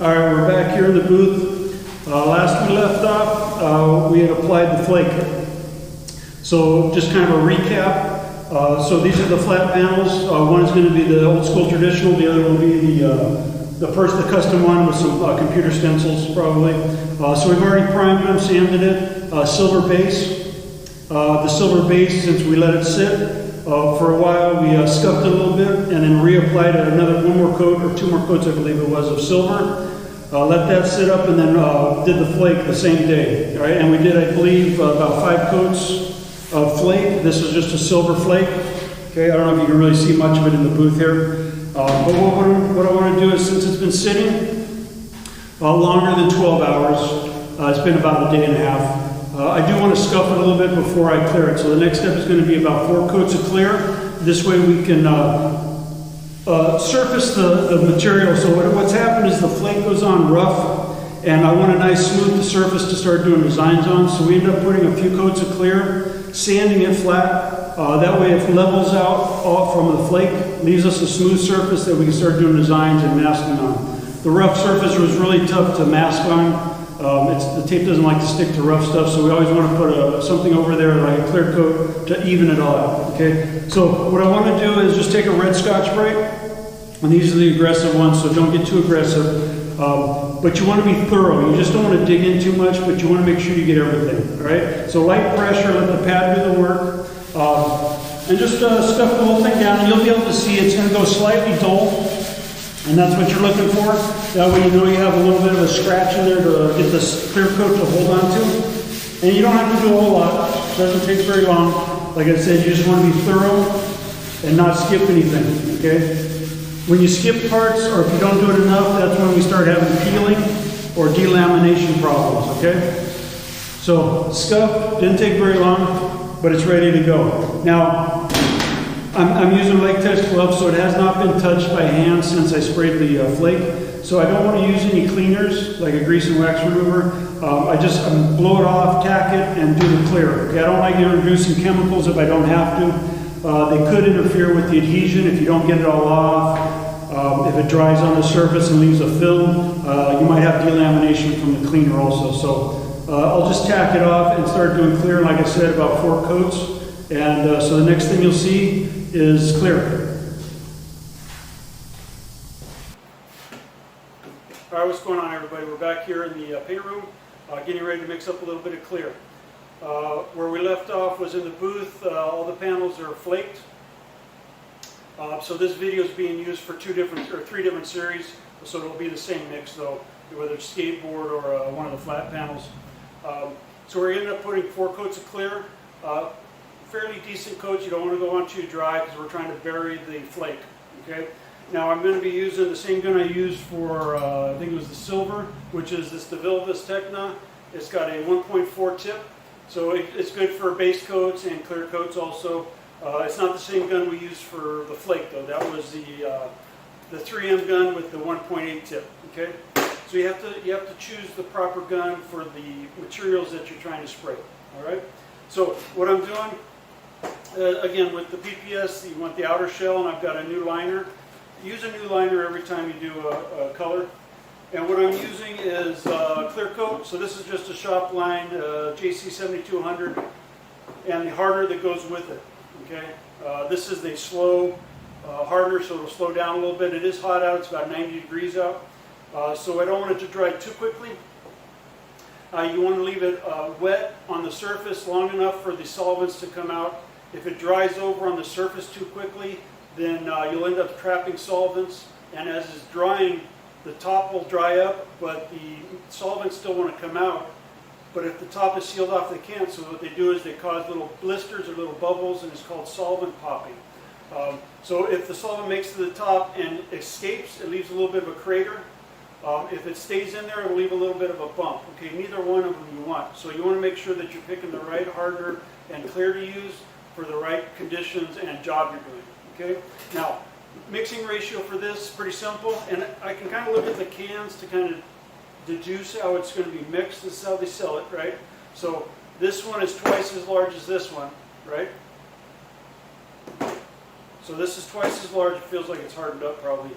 All right, we're back here in the booth. Last we left off, we had applied the flake. So just kind of a recap. So these are the flat panels. One is going to be the old school traditional. The other will be the custom one with some computer stencils probably. So we've already primed them, sanded it. Silver base. The silver base, since we let it sit for a while, we scuffed it a little bit and then reapplied one more coat or two more coats, I believe it was, of silver. Let that sit up and then did the flake the same day. All right, and we did, I believe, about 5 coats of flake. This is just a silver flake. Okay, I don't know if you can really see much of it in the booth here. But what I want to do is, since it's been sitting longer than 12 hours, it's been about a day and a half, I do want to scuff it a little bit before I clear it. So the next step is going to be about 4 coats of clear. This way we can surface the material. So what's happened is the flake goes on rough, and I want a nice smooth surface to start doing designs on. So we end up putting a few coats of clear, sanding it flat. That way it levels out off from the flake, leaves us a smooth surface that we can start doing designs and masking on. The rough surface was really tough to mask on. The tape doesn't like to stick to rough stuff, so we always want to put something over there, like a clear coat, to even it all out. Okay. So what I want to do is just take a red Scotch-Brite, and these are the aggressive ones, so don't get too aggressive. But you want to be thorough. You just don't want to dig in too much, but you want to make sure you get everything. All right. So light pressure, let the pad do the work, and just stuff the whole thing down. And you'll be able to see it's going to go slightly dull. And that's what you're looking for. That way you know you have a little bit of a scratch in there to get this clear coat to hold on to. And you don't have to do a whole lot. It doesn't take very long. Like I said, you just want to be thorough and not skip anything, okay? When you skip parts, or if you don't do it enough, that's when we start having peeling or delamination problems, okay? So, scuff, didn't take very long, but it's ready to go. Now, I'm using latex gloves, so it has not been touched by hand since I sprayed the flake. So I don't want to use any cleaners, like a grease and wax remover. I blow it off, tack it, and do the clear. Okay? I don't like introducing chemicals if I don't have to. They could interfere with the adhesion if you don't get it all off. If it dries on the surface and leaves a film, you might have delamination from the cleaner also. So I'll just tack it off and start doing clear, like I said, about 4 coats. And so the next thing you'll see is clear. All right, what's going on, everybody? We're back here in the paint room, getting ready to mix up a little bit of clear. Where we left off was in the booth. All the panels are flaked. So this video is being used for 3 different series, so it'll be the same mix though, whether it's skateboard or one of the flat panels. So we're ended up putting 4 coats of clear. Fairly decent coats. You don't want to go on too dry because we're trying to bury the flake. Okay. Now I'm going to be using the same gun I used for I think it was the silver, which is this DeVilvis Techna. It's got a 1.4 tip, so it's good for base coats and clear coats also. It's not the same gun we used for the flake though. That was the 3M gun with the 1.8 tip. Okay. So you have to choose the proper gun for the materials that you're trying to spray. All right. So what I'm doing. Again, with the PPS, you want the outer shell, and I've got a new liner. Use a new liner every time you do a color. And what I'm using is clear coat. So this is just a shop line, JC 7200, and the hardener that goes with it. Okay. This is the slow hardener, so it'll slow down a little bit. It is hot out. It's about 90 degrees out. So I don't want it to dry too quickly. You want to leave it wet on the surface long enough for the solvents to come out. If it dries over on the surface too quickly, then you'll end up trapping solvents, and as it's drying, the top will dry up, but the solvents still want to come out. But if the top is sealed off, they can't, so what they do is they cause little blisters or little bubbles, and it's called solvent popping. So if the solvent makes to the top and escapes, it leaves a little bit of a crater. If it stays in there, it will leave a little bit of a bump. Okay, neither one of them you want. So you want to make sure that you're picking the right hardener and clear to use for the right conditions and job you're doing. Okay. Now, mixing ratio for this is pretty simple, and I can kind of look at the cans to kind of deduce how it's going to be mixed. This is how they sell it, right? So this one is twice as large as this one, right? So this is twice as large. It feels like it's hardened up probably.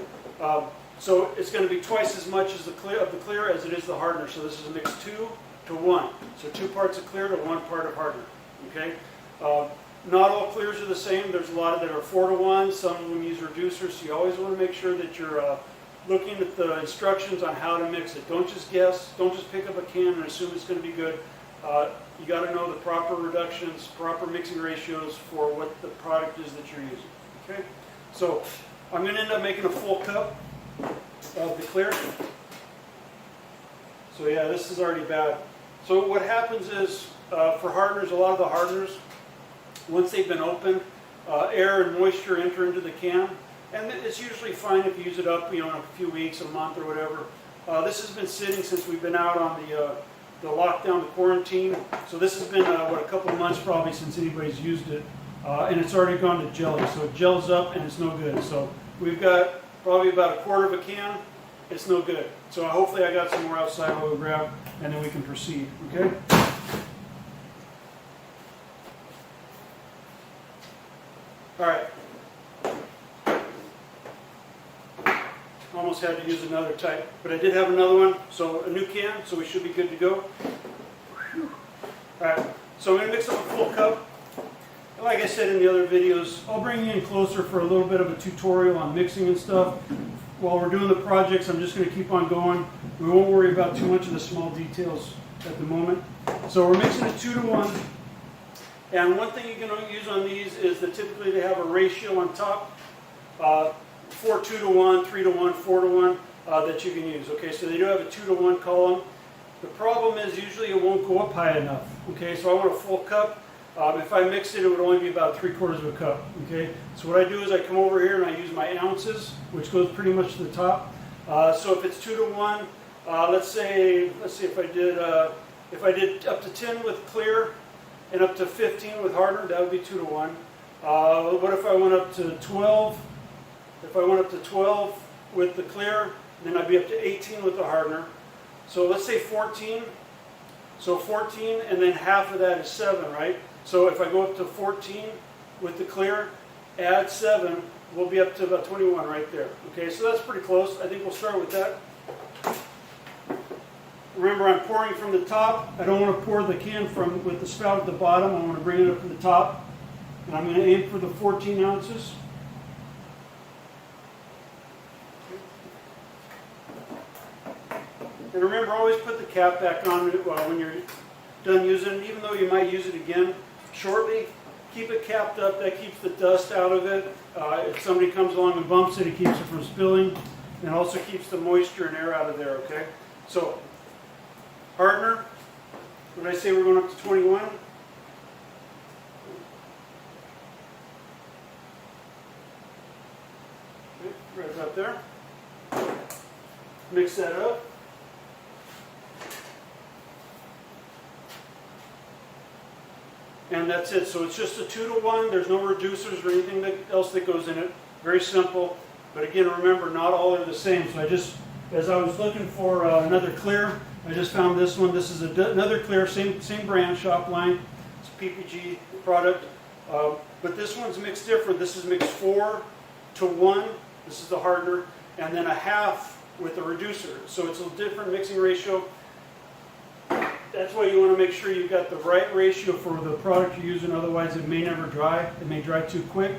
So it's going to be twice as much as the clear as it is the hardener. So this is a mix 2 to 1. So 2 parts of clear to 1 part of hardener. Okay. Not all clears are the same. There's a lot that are 4 to 1. Some of them use reducers. So you always want to make sure that you're looking at the instructions on how to mix it. Don't just guess. Don't just pick up a can and assume it's going to be good. You got to know the proper reductions, proper mixing ratios for what the product is that you're using. Okay. So I'm going to end up making a full cup of the clear. So yeah, this is already bad. So what happens is, for hardeners, a lot of the hardeners, once they've been opened, air and moisture enter into the can, and it's usually fine if you use it up, in a few weeks, a month, or whatever. This has been sitting since we've been out on the lockdown, the quarantine. So this has been a couple of months probably since anybody's used it, and it's already gone to jelly. So it gels up and it's no good. So we've got probably about a quarter of a can. It's no good. So hopefully I got some more outside we'll grab, and then we can proceed. Okay. All right. Almost had to use another type, but I did have another one. So a new can, so we should be good to go. Whew. All right. So I'm going to mix up a full cup. Like I said in the other videos, I'll bring you in closer for a little bit of a tutorial on mixing and stuff. While we're doing the projects, I'm just going to keep on going. We won't worry about too much of the small details at the moment. So we're mixing it 2 to 1. And one thing you can use on these is that typically they have a ratio on top, 4 2 to 1, 3 to 1, 4 to 1 that you can use. Okay, so they do have a 2 to 1 column. The problem is usually it won't go up high enough. Okay, so I want a full cup. If I mix it, it would only be about 3/4 of a cup. Okay, so what I do is I come over here and I use my ounces, which goes pretty much to the top. So if it's 2 to 1, let's say if I did up to 10 with clear and up to 15 with hardener, that would be 2 to 1. What if I went up to 12? If I went up to 12 with the clear, then I'd be up to 18 with the hardener. So let's say 14. So 14, and then half of that is 7, right? So if I go up to 14 with the clear, add 7, we'll be up to about 21 right there. Okay, so that's pretty close. I think we'll start with that. Remember, I'm pouring from the top. I don't want to pour the can with the spout at the bottom. I want to bring it up to the top. And I'm going to aim for the 14 ounces. And remember, always put the cap back on when you're done using it. Even though you might use it again shortly, keep it capped up. That keeps the dust out of it. If somebody comes along and bumps it, it keeps it from spilling. And also keeps the moisture and air out of there, okay? So, hardener, when I say we're going up to 21, right about there. Mix that up. And that's it. So it's just a 2 to 1. There's no reducers or anything else that goes in it. Very simple. But again, remember, not all are the same. So as I was looking for another clear, I just found this one. This is another clear, same brand, shop line. It's a PPG product. But this one's mixed different. This is mixed 4 to 1. This is the hardener. And then a half with the reducer. So it's a different mixing ratio. That's why you want to make sure you've got the right ratio for the product you're using. Otherwise, it may never dry. It may dry too quick.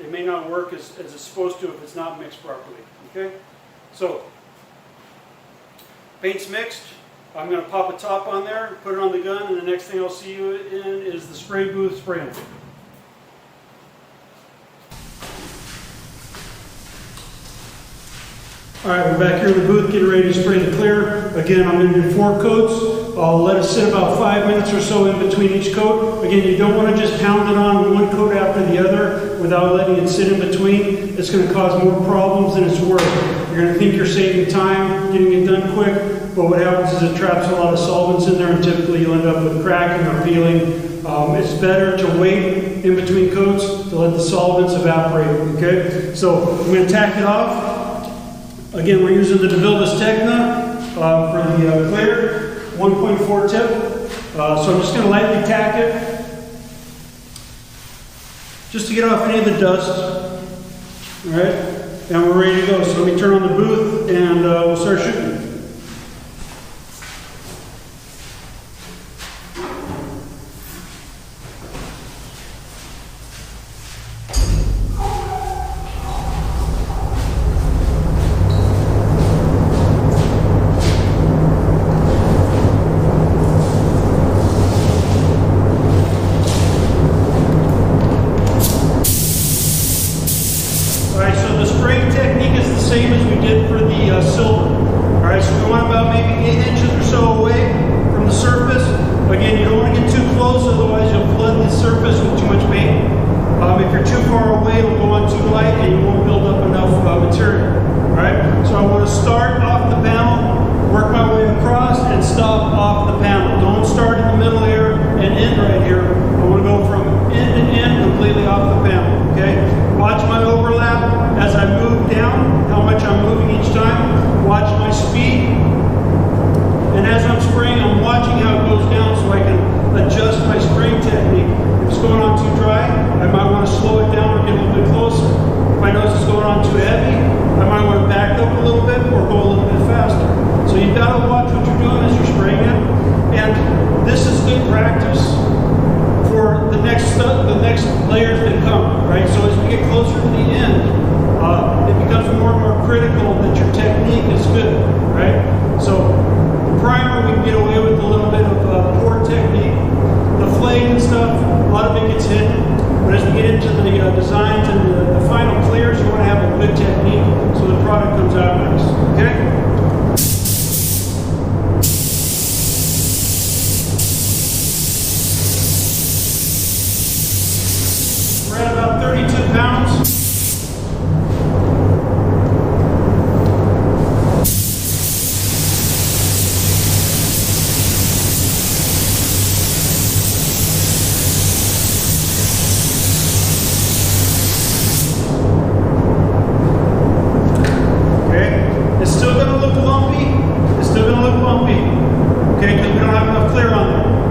It may not work as it's supposed to if it's not mixed properly. Okay? So, paint's mixed. I'm going to pop a top on there, put it on the gun, and the next thing I'll see you in is the spray booth spraying. Alright, we're back here in the booth getting ready to spray the clear. Again, I'm going to do 4 coats. I'll let it sit about 5 minutes or so in between each coat. Again, you don't want to just pound it on one coat after the other without letting it sit in between. It's going to cause more problems than it's worth. You're going to think you're saving time, getting it done quick, but what happens is it traps a lot of solvents in there, and typically you'll end up with cracking or peeling. It's better to wait in between coats to let the solvents evaporate. Okay, so I'm going to tack it off. Again, we're using the DeVilbiss Techna for the clear 1.4 tip. So I'm just going to lightly tack it, just to get off any of the dust. All right. and we're ready to go. So let me turn on the booth and we'll start shooting. Same as we did for the silver. All right, so we want about maybe 8 inches or so away from the surface. Again, you don't want to get too close, otherwise you'll flood the surface with too much paint. If you're too far away, it'll go on too light and you won't build up enough material. All right, so I want to start off the panel, work my way across, and stop off the panel. Don't start in the middle here and end right here. I want to go from end to end, completely off the panel. Okay, watch my overlap as I move down. How much I'm moving each time. Watch my speed. And as I'm spraying, I'm watching how it goes down so I can adjust my spraying technique. If it's going on too dry, I might want to slow it down or get a little bit closer. If I notice it's going on too heavy, I might want to back up a little bit or go a little bit faster. So you've got to watch what you're doing as you're spraying it. And this is good practice for the next layers that come, right? So as we get closer to the end, it becomes more and more critical that your technique is good, right? So the primer, we can get away with a little bit of poor technique. The flake and stuff, a lot of it gets hidden. But as we get into the designs and the final clears, you want to have a good technique so the product comes out nice, okay? We're at about 32 pounds.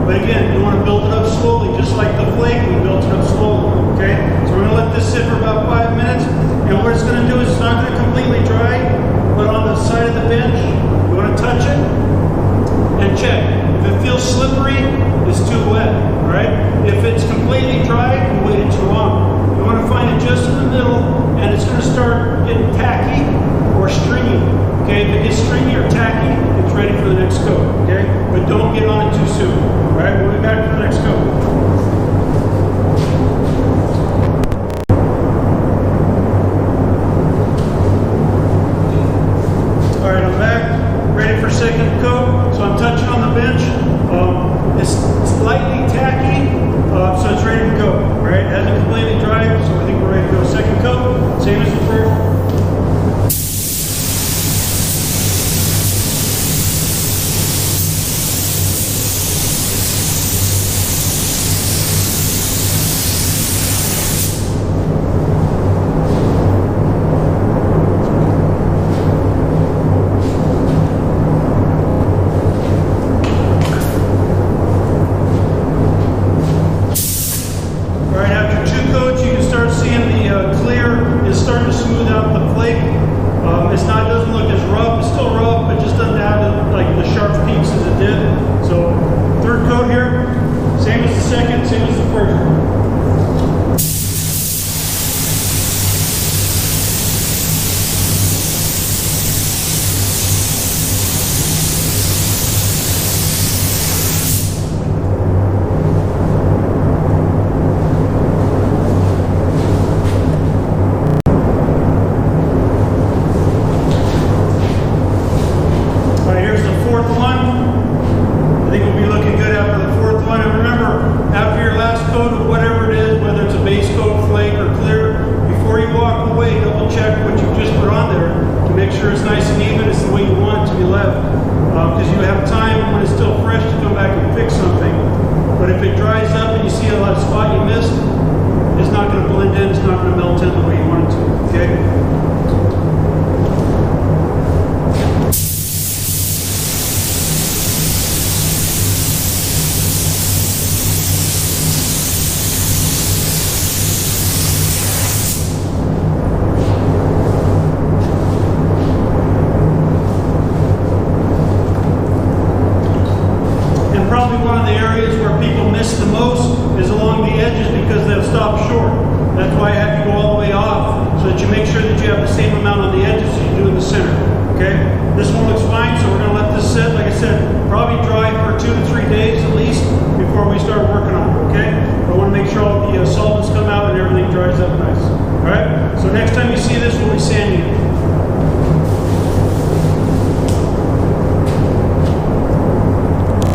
But again, you want to build it up slowly, just like the flake, we built it up slowly, okay? So we're going to let this sit for about 5 minutes, and what it's going to do is it's not going to completely dry, but on the side of the bench, you want to touch it and check. If it feels slippery, it's too wet, all right? If it's completely dry, you waited too long. You want to find it just in the middle, and it's going to start getting tacky or stringy, okay? If it gets stringy or tacky, it's ready for the next coat, okay? But don't get on it too soon. All right, we'll be back for the next coat. All right, I'm back, ready for second coat. So I'm touching on the bench. It's slightly tacky, so it's ready to go. All right, it hasn't completely dried, so I think we're ready to go. Second coat, same as the first. have the same amount on the edges as you do in the center. Okay? This one looks fine, so